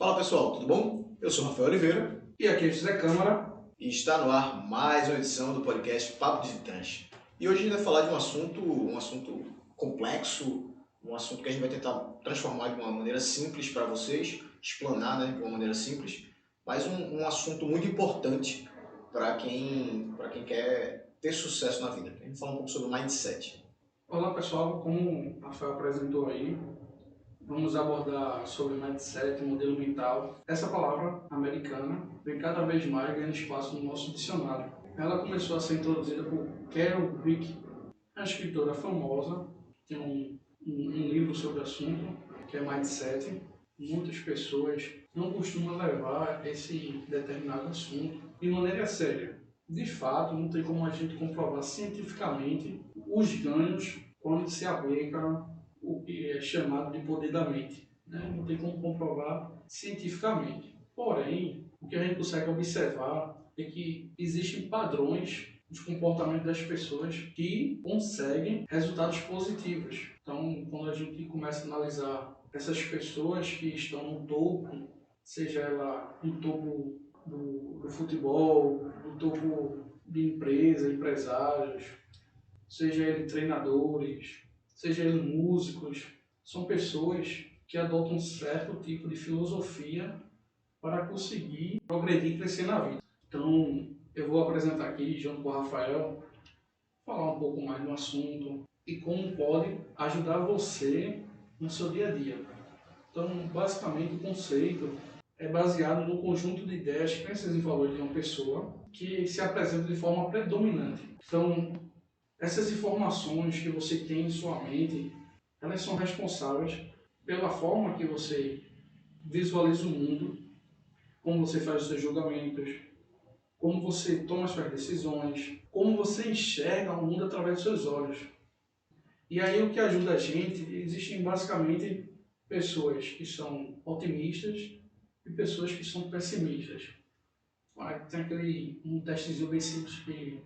Fala pessoal, tudo bom? Eu sou Rafael Oliveira E aqui é José Câmara. e está no ar mais uma edição do podcast Papo Visitante. E hoje a gente vai falar de um assunto complexo, um assunto que a gente vai tentar transformar de uma maneira simples para vocês, explanar, de uma maneira simples, mas um assunto muito importante para quem quer ter sucesso na vida. A gente vai falar um pouco sobre mindset. Olá pessoal, como o Rafael apresentou aí, vamos abordar sobre mindset, modelo mental. Essa palavra americana vem cada vez mais ganhando espaço no nosso dicionário. Ela começou a ser introduzida por Carol Dweck, uma escritora famosa, tem um livro sobre o assunto, que é Mindset. Muitas pessoas não costumam levar esse determinado assunto de maneira séria. De fato, não tem como a gente comprovar cientificamente os ganhos quando se aplica o que é chamado de poder da mente. Não tem como comprovar cientificamente. Porém, o que a gente consegue observar é que existem padrões de comportamento das pessoas que conseguem resultados positivos. Então, quando a gente começa a analisar essas pessoas que estão no topo, seja ela no topo do futebol, no topo de empresa, empresários, seja ele treinadores, seja ele músicos, são pessoas que adotam um certo tipo de filosofia para conseguir progredir e crescer na vida. Então, eu vou apresentar aqui, junto com o Rafael, falar um pouco mais do assunto e como pode ajudar você no seu dia a dia. Então, basicamente, o conceito é baseado no conjunto de ideias, crenças e valores de uma pessoa que se apresenta de forma predominante. Então, essas informações que você tem em sua mente, elas são responsáveis pela forma que você visualiza o mundo, como você faz os seus julgamentos, como você toma as suas decisões, como você enxerga o mundo através dos seus olhos. E aí o que ajuda a gente, existem basicamente pessoas que são otimistas e pessoas que são pessimistas. Tem um testezinho bem simples que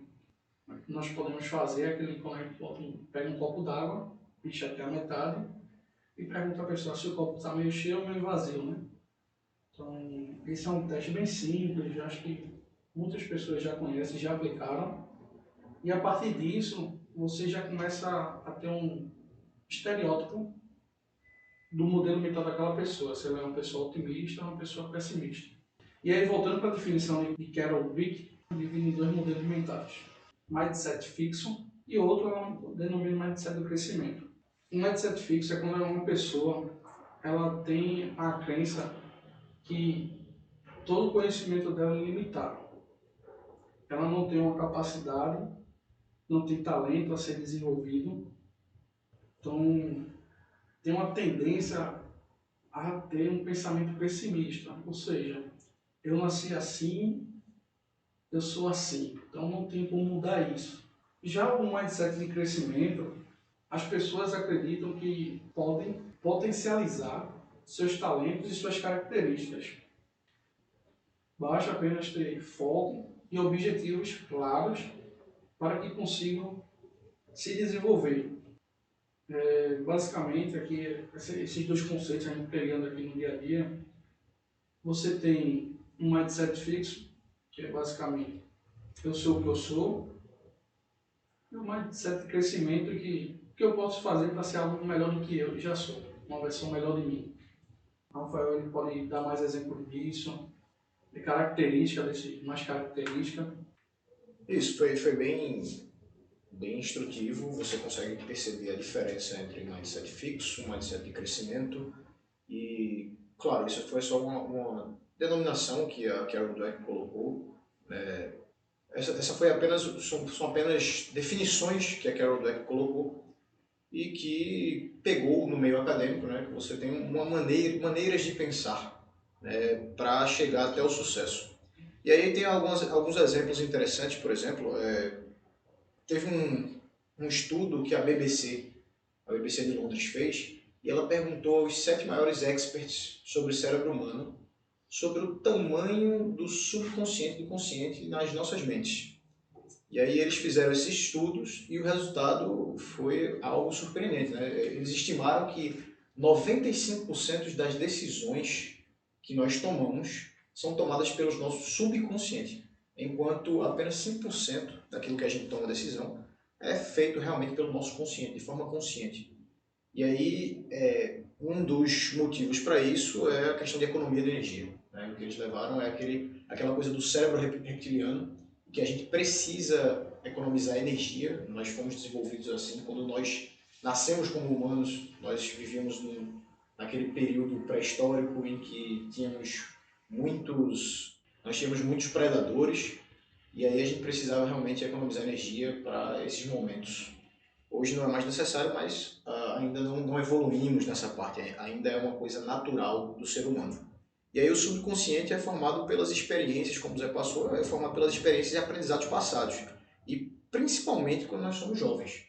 nós podemos fazer, aquele quando a gente pega um copo d'água, enche até a metade, e pergunta à pessoa se o copo está meio cheio ou meio vazio, né? Então, esse é um teste bem simples, acho que muitas pessoas já conhecem, já aplicaram, e a partir disso, você já começa a ter um estereótipo do modelo mental daquela pessoa, se ela é uma pessoa otimista ou uma pessoa pessimista. E aí, voltando para a definição de Carol Dweck, divide em dois modelos mentais. Mindset fixo e outro é denomina mindset do crescimento. O mindset fixo é quando uma pessoa ela tem a crença que todo o conhecimento dela é limitado. Ela não tem uma capacidade, não tem talento a ser desenvolvido. Então, tem uma tendência a ter um pensamento pessimista. Ou seja, eu nasci assim, eu sou assim. Então, não tem como mudar isso. Já o mindset de crescimento, as pessoas acreditam que podem potencializar seus talentos e suas características. Basta apenas ter foco e objetivos claros para que consigam se desenvolver. Basicamente, aqui, esses dois conceitos, a gente pegando aqui no dia a dia, você tem um mindset fixo, que é basicamente eu sou o que eu sou, e um mindset de crescimento que eu posso fazer para ser algo melhor do que eu já sou, uma versão melhor de mim. O Rafael ele pode dar mais exemplos disso, de característica, mais característica. Isso foi bem instrutivo, você consegue perceber a diferença entre mindset fixo, mindset de crescimento e, claro, isso foi só uma denominação que a Carol Dweck colocou. Essa foi são apenas definições que a Carol Dweck colocou e que pegou no meio acadêmico, que você tem maneiras de pensar, para chegar até o sucesso. E aí tem alguns exemplos interessantes, por exemplo, teve um estudo que a BBC de Londres fez, e ela perguntou aos 7 maiores experts sobre o cérebro humano, sobre o tamanho do subconsciente e do consciente nas nossas mentes. E aí eles fizeram esses estudos e o resultado foi algo surpreendente. Eles estimaram que 95% das decisões que nós tomamos são tomadas pelo nosso subconsciente, enquanto apenas 5% daquilo que a gente toma decisão é feito realmente pelo nosso consciente, de forma consciente. E aí, um dos motivos para isso é a questão de economia de energia. Né? O que eles levaram é aquela coisa do cérebro reptiliano, que a gente precisa economizar energia. Nós fomos desenvolvidos assim. Quando nós nascemos como humanos, nós vivíamos naquele período pré-histórico em que nós tínhamos muitos predadores, e aí a gente precisava realmente economizar energia para esses momentos. Hoje não é mais necessário, mas ainda não evoluímos nessa parte, ainda é uma coisa natural do ser humano. E aí o subconsciente é formado pelas experiências, como o Zé passou, é formado pelas experiências e aprendizados passados. E principalmente quando nós somos jovens.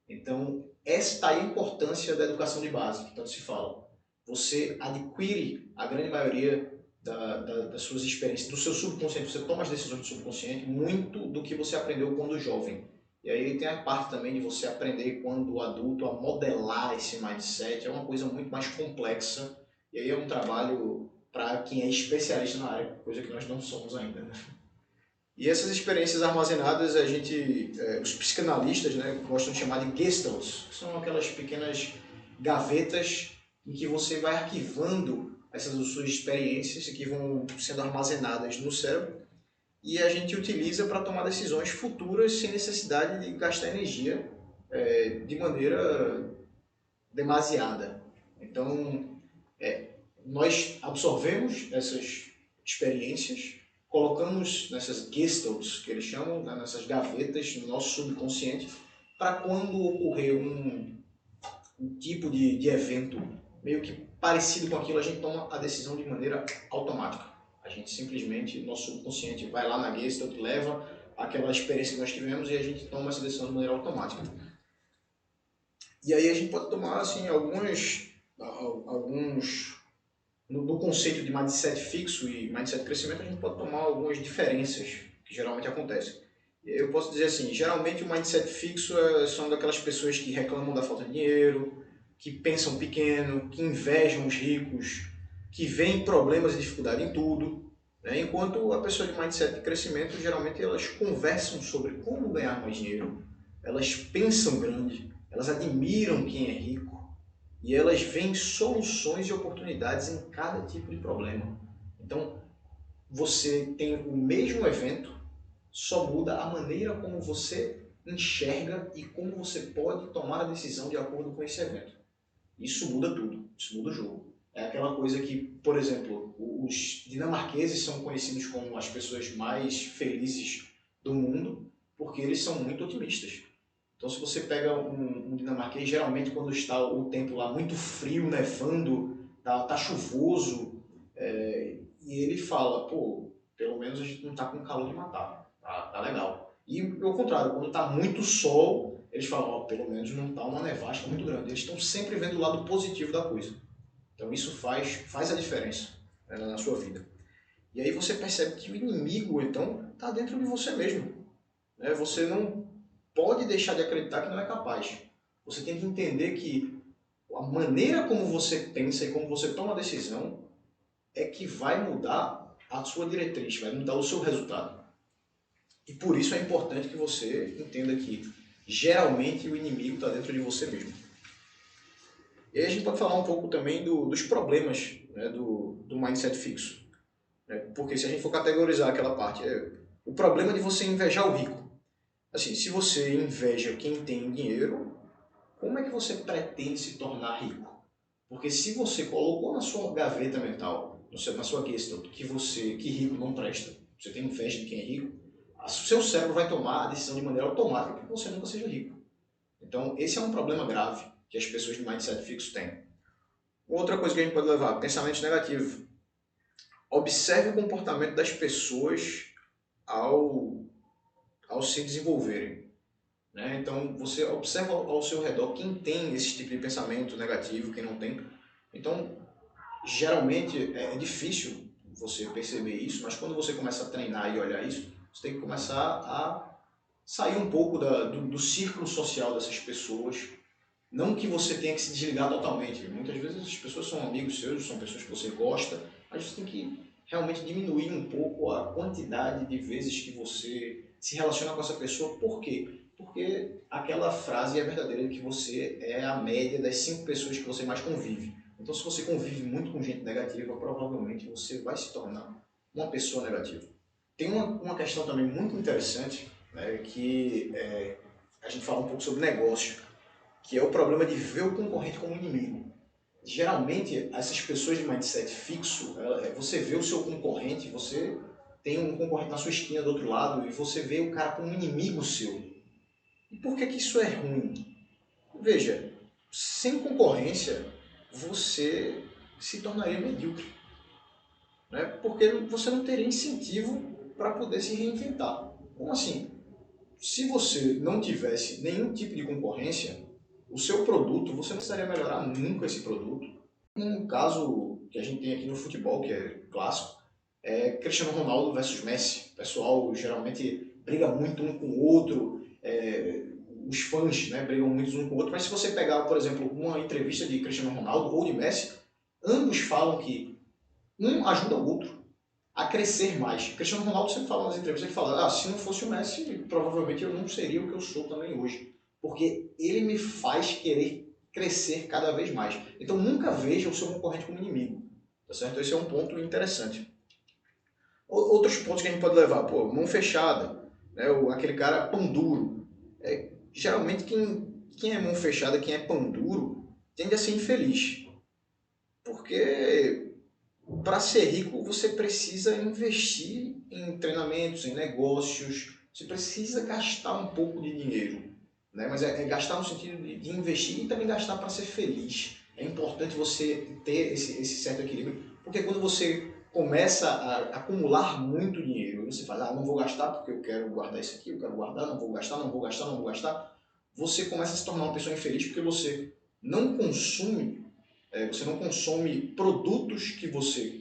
Então, esta é a importância da educação de base, que tanto se fala. Você adquire a grande maioria das suas experiências, do seu subconsciente, você toma as decisões do subconsciente, muito do que você aprendeu quando jovem. E aí tem a parte também de você aprender quando adulto a modelar esse mindset, é uma coisa muito mais complexa, e aí é um trabalho para quem é especialista na área, coisa que nós não somos ainda. Né? E essas experiências armazenadas, os psicanalistas, né, gostam de chamar de gestalts, que são aquelas pequenas gavetas em que você vai arquivando essas suas experiências que vão sendo armazenadas no cérebro, e a gente utiliza para tomar decisões futuras sem necessidade de gastar energia de maneira demasiada. Então, nós absorvemos essas experiências, colocamos nessas gestalts, que eles chamam, né, nessas gavetas no nosso subconsciente, para quando ocorrer um tipo de evento meio que parecido com aquilo, a gente toma a decisão de maneira automática. A gente simplesmente, nosso subconsciente vai lá na Gestalt, leva aquela experiência que nós tivemos e a gente toma essa decisão de maneira automática. E aí a gente pode tomar assim, alguns no conceito de mindset fixo e mindset crescimento, a gente pode tomar algumas diferenças que geralmente acontecem. Eu posso dizer assim, geralmente o mindset fixo são daquelas pessoas que reclamam da falta de dinheiro, que pensam pequeno, que invejam os ricos, que veem problemas e dificuldade em tudo, né? Enquanto a pessoa de mindset de crescimento, geralmente elas conversam sobre como ganhar mais dinheiro, elas pensam grande, elas admiram quem é rico e elas veem soluções e oportunidades em cada tipo de problema. Então, você tem o mesmo evento, só muda a maneira como você enxerga e como você pode tomar a decisão de acordo com esse evento. Isso muda tudo, isso muda o jogo. É aquela coisa que, por exemplo, os dinamarqueses são conhecidos como as pessoas mais felizes do mundo porque eles são muito otimistas. Então, se você pega um dinamarquês, geralmente quando está o tempo lá muito frio, nevando, tá chuvoso, e ele fala, pô, pelo menos a gente não está com calor de matar, tá legal. E ao contrário, quando está muito sol, eles falam, ó, pelo menos não está uma nevasca muito grande. Eles estão sempre vendo o lado positivo da coisa. Então isso faz a diferença, né, na sua vida. E aí você percebe que o inimigo, então, está dentro de você mesmo. Né? Você não pode deixar de acreditar que não é capaz. Você tem que entender que a maneira como você pensa e como você toma a decisão é que vai mudar a sua diretriz, vai mudar o seu resultado. E por isso é importante que você entenda que geralmente o inimigo está dentro de você mesmo. E aí a gente pode falar um pouco também dos problemas, né, do mindset fixo. Né? Porque se a gente for categorizar aquela parte, o problema de você invejar o rico. Assim, se você inveja quem tem dinheiro, como é que você pretende se tornar rico? Porque se você colocou na sua gaveta mental, na sua questão, que rico não presta, você tem inveja de quem é rico, o seu cérebro vai tomar a decisão de maneira automática para que você nunca seja rico. Então, esse é um problema grave que as pessoas de mindset fixo têm. Outra coisa que a gente pode levar, pensamento negativo. Observe o comportamento das pessoas ao se desenvolverem. Né? Então, você observa ao seu redor quem tem esse tipo de pensamento negativo, quem não tem. Então, geralmente é difícil você perceber isso, mas quando você começa a treinar e olhar isso, você tem que começar a sair um pouco do círculo social dessas pessoas. Não que você tenha que se desligar totalmente. Muitas vezes as pessoas são amigos seus, são pessoas que você gosta, a gente tem que realmente diminuir um pouco a quantidade de vezes que você se relaciona com essa pessoa. Por quê? Porque aquela frase é verdadeira, que você é a média das 5 pessoas que você mais convive. Então, se você convive muito com gente negativa, provavelmente você vai se tornar uma pessoa negativa. Tem uma questão também muito interessante, né, que a gente fala um pouco sobre negócio, que é o problema de ver o concorrente como inimigo. Geralmente, essas pessoas de mindset fixo, você vê o seu concorrente, você tem um concorrente na sua esquina do outro lado e você vê o cara como um inimigo seu. E por que isso é ruim? Veja, sem concorrência, você se tornaria medíocre, né? Porque você não teria incentivo para poder se reinventar. Como assim? Se você não tivesse nenhum tipo de concorrência, o seu produto, você não precisaria melhorar nunca esse produto. Um caso que a gente tem aqui no futebol, que é clássico, é Cristiano Ronaldo versus Messi. O pessoal geralmente briga muito um com o outro, os fãs, né, brigam muito um com o outro, mas se você pegar, por exemplo, uma entrevista de Cristiano Ronaldo ou de Messi, ambos falam que um ajuda o outro a crescer mais. Cristiano Ronaldo sempre fala nas entrevistas, ele fala, se não fosse o Messi, provavelmente eu não seria o que eu sou também hoje. Porque ele me faz querer crescer cada vez mais. Então nunca veja o seu concorrente como inimigo. Tá certo? Esse é um ponto interessante. Outros pontos que a gente pode levar, mão fechada, né? Aquele cara pão duro. Geralmente quem é mão fechada, quem é pão duro, tende a ser infeliz. Porque para ser rico, você precisa investir em treinamentos, em negócios, você precisa gastar um pouco de dinheiro, né? Mas é gastar no sentido de investir e também gastar para ser feliz. É importante você ter esse certo equilíbrio, porque quando você começa a acumular muito dinheiro, você fala, não vou gastar porque eu quero guardar isso aqui, eu quero guardar, não vou gastar, não vou gastar, não vou gastar, você começa a se tornar uma pessoa infeliz porque você não consome você não consome produtos que você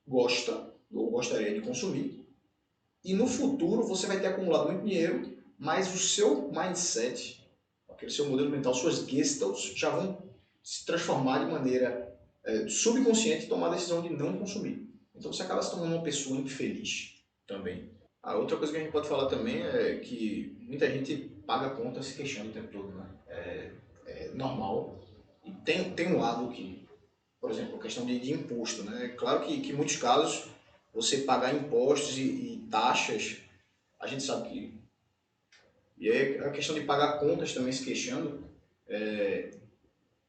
gosta ou gostaria de consumir, e no futuro você vai ter acumulado muito dinheiro, mas o seu mindset, aquele seu modelo mental, suas gestalts já vão se transformar de maneira subconsciente e tomar a decisão de não consumir. Então você acaba se tornando uma pessoa infeliz também. A outra coisa que a gente pode falar também é que muita gente paga a conta se queixando o tempo todo, né? É normal. E tem um lado que, por exemplo, a questão de imposto, né? Claro que em muitos casos você pagar impostos e taxas, a gente sabe que... E aí a questão de pagar contas também se queixando,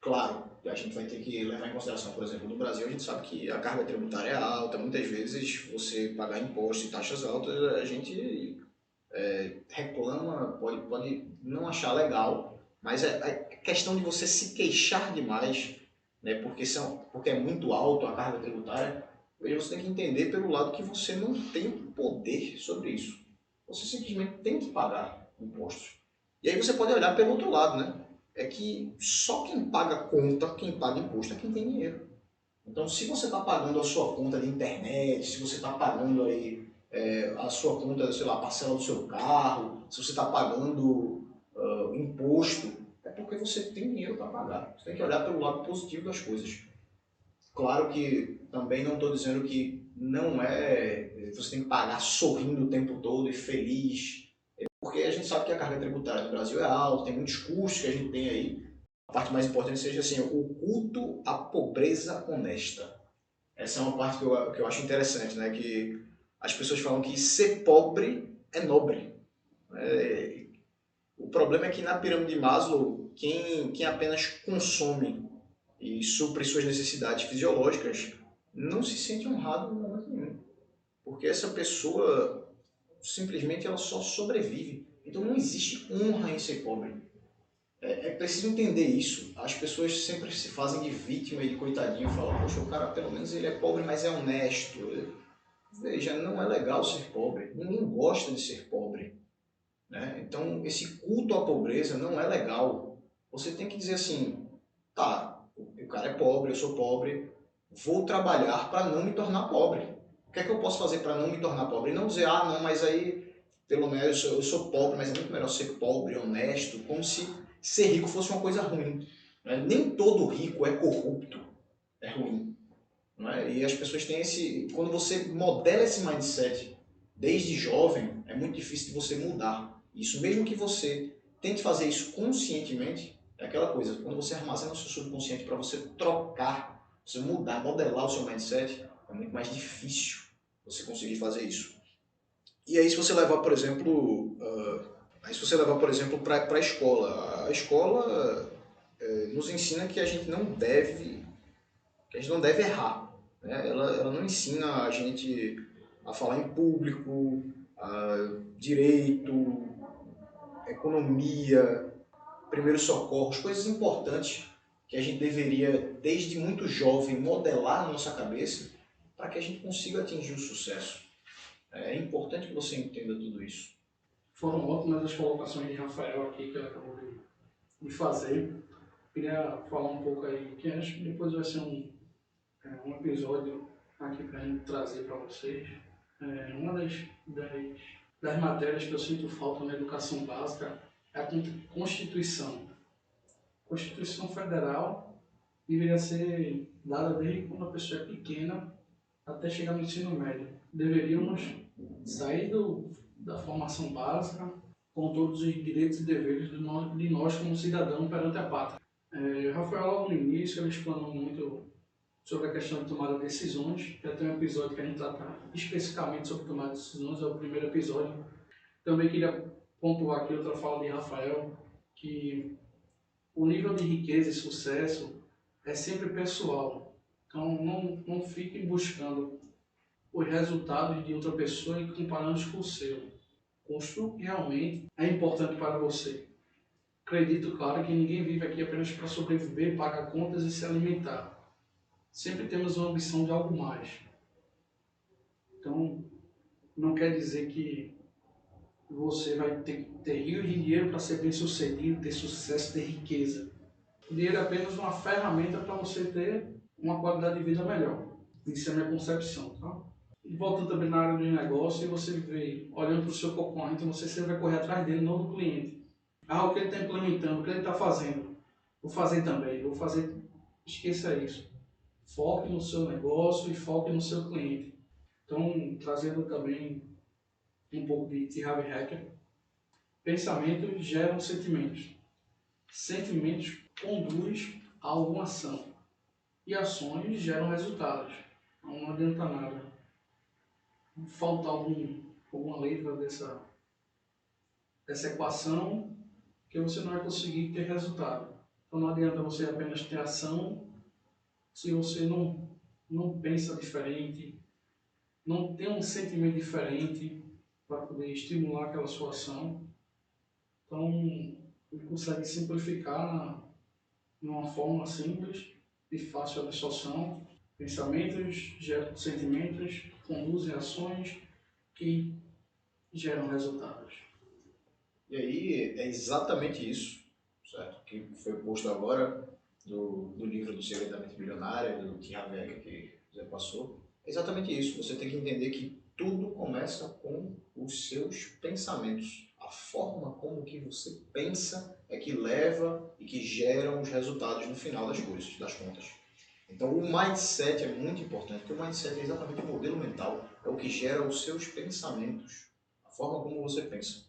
claro, a gente vai ter que levar em consideração, por exemplo, no Brasil a gente sabe que a carga tributária é alta, muitas vezes você pagar impostos e taxas altas, a gente reclama, pode não achar legal, mas a questão de você se queixar demais, né, porque é muito alto a carga tributária, você tem que entender pelo lado que você não tem poder sobre isso. Você simplesmente tem que pagar impostos. E aí você pode olhar pelo outro lado, né? É que só quem paga conta, quem paga imposto é quem tem dinheiro. Então, se você está pagando a sua conta de internet, se você está pagando aí a sua conta, sei lá, a parcela do seu carro, se você está pagando imposto, é porque você tem dinheiro para pagar. Você tem que olhar pelo lado positivo das coisas. Claro que também não estou dizendo que não você tem que pagar sorrindo o tempo todo e feliz, porque a gente sabe que a carga tributária no Brasil é alta, tem muitos custos que a gente tem aí. A parte mais importante seja assim, o culto à pobreza honesta. Essa é uma parte que eu acho interessante, né? Que as pessoas falam que ser pobre é nobre. O problema é que na pirâmide de Maslow, quem apenas consome e supre suas necessidades fisiológicas não se sente honrado em momento nenhum. Porque essa pessoa simplesmente ela só sobrevive. Então não existe honra em ser pobre. É preciso entender isso. As pessoas sempre se fazem de vítima e de coitadinho e falam, poxa, o cara pelo menos ele é pobre, mas é honesto. Veja, não é legal ser pobre. Ninguém gosta de ser pobre, né? Então, esse culto à pobreza não é legal. Você tem que dizer assim, tá, o cara é pobre, eu sou pobre, vou trabalhar para não me tornar pobre. O que é que eu posso fazer para não me tornar pobre? E não dizer, não, mas aí, pelo menos eu sou pobre, mas é muito melhor ser pobre, honesto, como se ser rico fosse uma coisa ruim, né? Nem todo rico é corrupto, é ruim. não é? E as pessoas têm esse... Quando você modela esse mindset desde jovem, é muito difícil de você mudar. Isso mesmo que você tente fazer isso conscientemente, é aquela coisa, quando você armazena o seu subconsciente para você trocar, você mudar, modelar o seu mindset, é muito mais difícil você conseguir fazer isso. E aí se você levar, por exemplo, para a escola, a escola nos ensina que a gente não deve errar, né? Ela não ensina a gente a falar em público, a direito, economia, primeiros socorros, coisas importantes que a gente deveria, desde muito jovem, modelar na nossa cabeça para que a gente consiga atingir o sucesso. É importante que você entenda tudo isso. Foram ótimas as colocações de Rafael aqui que ele acabou de fazer. Queria falar um pouco aí, que acho que depois vai ser um episódio aqui para a gente trazer para vocês. Uma das matérias que eu sinto falta na educação básica é a Constituição. A Constituição Federal deveria ser dada desde quando a pessoa é pequena até chegar no ensino médio. Deveríamos sair da formação básica com todos os direitos e deveres de nós como cidadão perante a pátria. Rafael, logo no início, ele explanou muito sobre a questão de tomada de decisões. Já tem um episódio que a gente trata especificamente sobre tomada de decisões, é o primeiro episódio. Também queria pontuar aqui outra fala de Rafael, que o nível de riqueza e sucesso é sempre pessoal. Então não fiquem buscando os resultados de outra pessoa e comparando-os com o seu. Construa o que realmente é importante para você. Acredito, claro, que ninguém vive aqui apenas para sobreviver, pagar contas e se alimentar. Sempre temos uma ambição de algo mais. Então, não quer dizer que você vai ter rios de dinheiro para ser bem sucedido, ter sucesso, ter riqueza. O dinheiro é apenas uma ferramenta para você ter uma qualidade de vida melhor. Isso é a minha concepção, tá? E voltando também na área de negócio, você vê, olhando para o seu concorrente, você sempre vai correr atrás dele, não do cliente. O que ele está implementando, o que ele está fazendo, vou fazer também, vou fazer. Esqueça isso. Foque no seu negócio e foque no seu cliente. Então, trazendo também um pouco de T. Harv Eker, pensamentos geram sentimentos. Sentimentos conduzem a alguma ação. E ações geram resultados. Não adianta nada falta alguma letra dessa equação que você não vai conseguir ter resultado. Então não adianta você apenas ter ação se você não pensa diferente, não tem um sentimento diferente para poder estimular aquela sua ação. Então ele consegue simplificar numa forma simples e fácil de absorção. Pensamentos geram sentimentos, conduzem ações que geram resultados. E aí é exatamente isso, certo? Que foi posto agora do livro do Segredo da Mente Bilionária, do Tim Harv que já passou. É exatamente isso. Você tem que entender que tudo começa com os seus pensamentos. A forma como que você pensa é que leva e que geram os resultados no final das coisas, das contas. Então o mindset é muito importante, porque o mindset é exatamente o modelo mental, é o que gera os seus pensamentos, a forma como você pensa.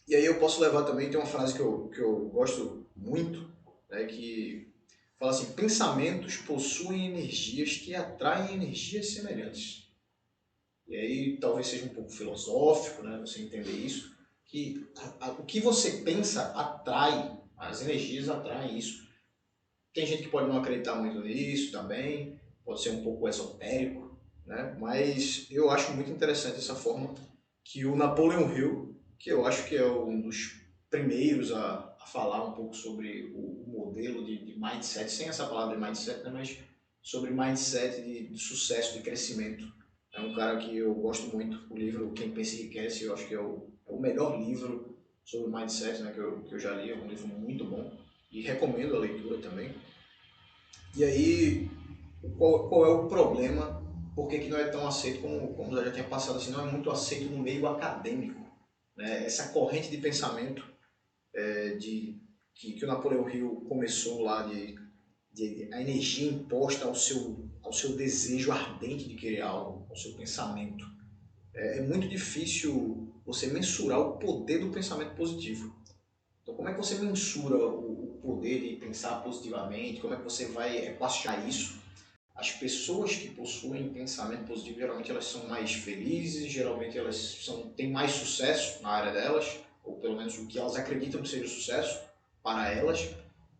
E aí eu posso levar também, tem uma frase que eu gosto muito, né, que fala assim: pensamentos possuem energias que atraem energias semelhantes. E aí talvez seja um pouco filosófico, né, você entender isso, que o que você pensa atrai, as energias atraem isso. Tem gente que pode não acreditar muito nisso também, pode ser um pouco esotérico, né, mas eu acho muito interessante essa forma que o Napoleon Hill, que eu acho que é um dos primeiros a falar um pouco sobre o modelo de mindset, sem essa palavra de mindset, né, mas sobre mindset de sucesso, de crescimento. É um cara que eu gosto muito. O livro Quem Pensa Enriquece, eu acho que é o melhor livro sobre mindset, né, que eu já li. É um livro muito bom e recomendo a leitura também. E aí, qual é o problema? Por que não é tão aceito como eu já tinha passado, assim, não é muito aceito no meio acadêmico, né? Essa corrente de pensamento que o Napoleão Hill começou lá de a energia imposta ao seu desejo ardente de querer algo, ao seu pensamento. É muito difícil você mensurar o poder do pensamento positivo. Então, como é que você mensura o poder de pensar positivamente? Como é que você vai equacionar isso? As pessoas que possuem pensamento positivo, geralmente elas são mais felizes, geralmente elas têm mais sucesso na área delas, ou pelo menos o que elas acreditam que seja sucesso para elas.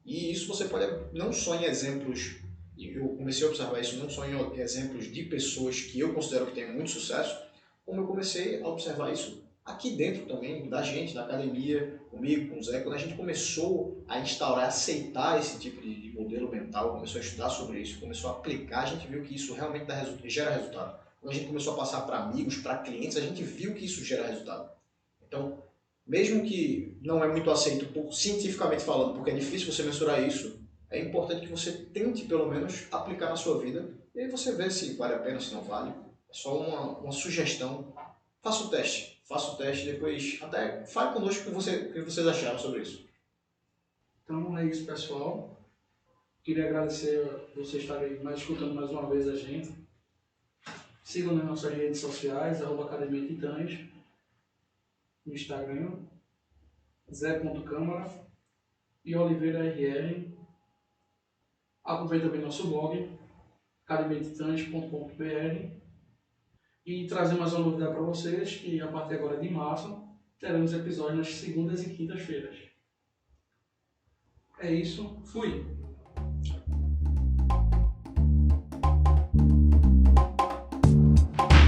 E isso você pode, não só em exemplos, eu comecei a observar isso não só em exemplos de pessoas que eu considero que têm muito sucesso, como eu comecei a observar isso aqui dentro também, da gente, da academia, comigo, com o Zé. Quando a gente começou a instaurar, aceitar esse tipo de modelo mental, começou a estudar sobre isso, começou a aplicar, a gente viu que isso realmente gera resultado. Quando a gente começou a passar para amigos, para clientes, a gente viu que isso gera resultado. Então, mesmo que não é muito aceito cientificamente falando, porque é difícil você mensurar isso, é importante que você tente pelo menos aplicar na sua vida e aí você vê se vale a pena, se não vale. É só uma sugestão. Faça o teste, depois até fale conosco o que vocês acharam sobre isso. Então é isso, pessoal. Queria agradecer a vocês estarem escutando mais uma vez a gente. Sigam nas nossas redes sociais, Academia Titãs, no Instagram, Zé.câmara e Oliveira RR. Acompanhe também nosso blog, academiatitãs.com.br, e trazer mais uma novidade para vocês, que a partir agora de março teremos episódios nas segundas e quintas-feiras. É isso, fui!